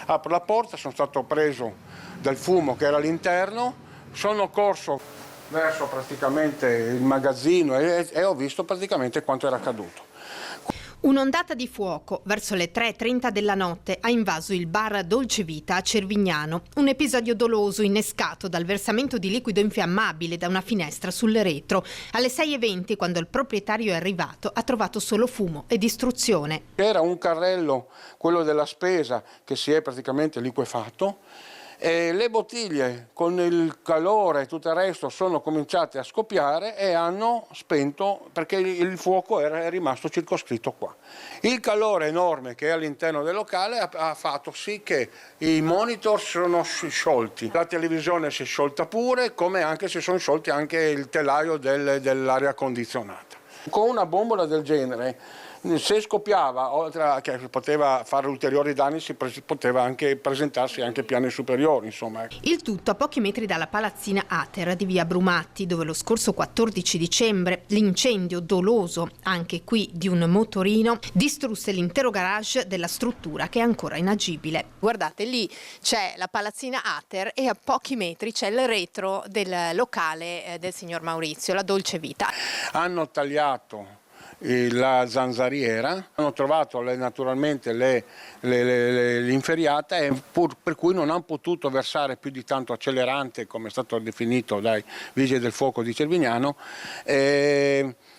Apro la porta, sono stato preso dal fumo che era all'interno, sono corso verso praticamente il magazzino e ho visto praticamente quanto era accaduto. Un'ondata di fuoco verso le 3:30 della notte ha invaso il bar Dolce Vita a Cervignano. Un episodio doloso innescato dal versamento di liquido infiammabile da una finestra sul retro. Alle 6:20, quando il proprietario è arrivato, ha trovato solo fumo e distruzione. Era un carrello, quello della spesa, che si è praticamente liquefatto. E le bottiglie con il calore e tutto il resto sono cominciate a scoppiare e hanno spento perché il fuoco è rimasto circoscritto qua. Il calore enorme che è all'interno del locale ha fatto sì che i monitor sono sciolti, la televisione si è sciolta pure, come anche si sono sciolti anche il telaio dell'aria condizionata. Con una bombola del genere, se scoppiava, oltre a che poteva fare ulteriori danni, poteva anche presentarsi anche piani superiori, insomma. Il tutto a pochi metri dalla palazzina Ater di via Brumatti, dove lo scorso 14 dicembre l'incendio doloso, anche qui di un motorino, distrusse l'intero garage della struttura che è ancora inagibile. Guardate, lì c'è la palazzina Ater e a pochi metri c'è il retro del locale del signor Maurizio, la Dolce Vita. Hanno tagliato la zanzariera, hanno trovato naturalmente l'inferriata e per cui non hanno potuto versare più di tanto accelerante, come è stato definito dai vigili del fuoco di Cervignano,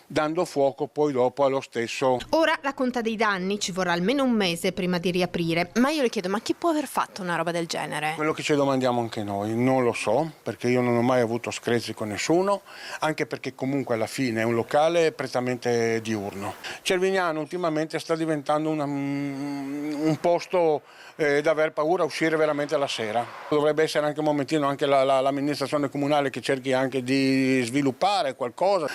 dando fuoco poi dopo allo stesso. Ora la conta dei danni, ci vorrà almeno un mese prima di riaprire, ma io le chiedo, ma chi può aver fatto una roba del genere? Quello che ci domandiamo anche noi, non lo so, perché io non ho mai avuto screzi con nessuno, anche perché comunque alla fine è un locale prettamente diurno. Cervignano ultimamente sta diventando un posto da aver paura a uscire veramente la sera. Dovrebbe essere anche un momentino anche l'amministrazione comunale che cerchi anche di sviluppare qualcosa.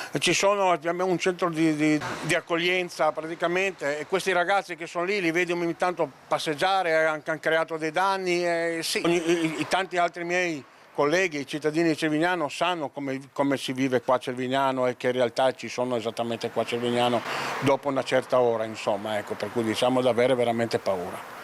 Abbiamo un centro di accoglienza praticamente e questi ragazzi che sono lì li vedi ogni tanto passeggiare, hanno creato dei danni. Sì, i tanti altri miei colleghi, i cittadini di Cervignano sanno come si vive qua a Cervignano e che in realtà ci sono esattamente qua a Cervignano dopo una certa ora, insomma, ecco, per cui diciamo di avere veramente paura.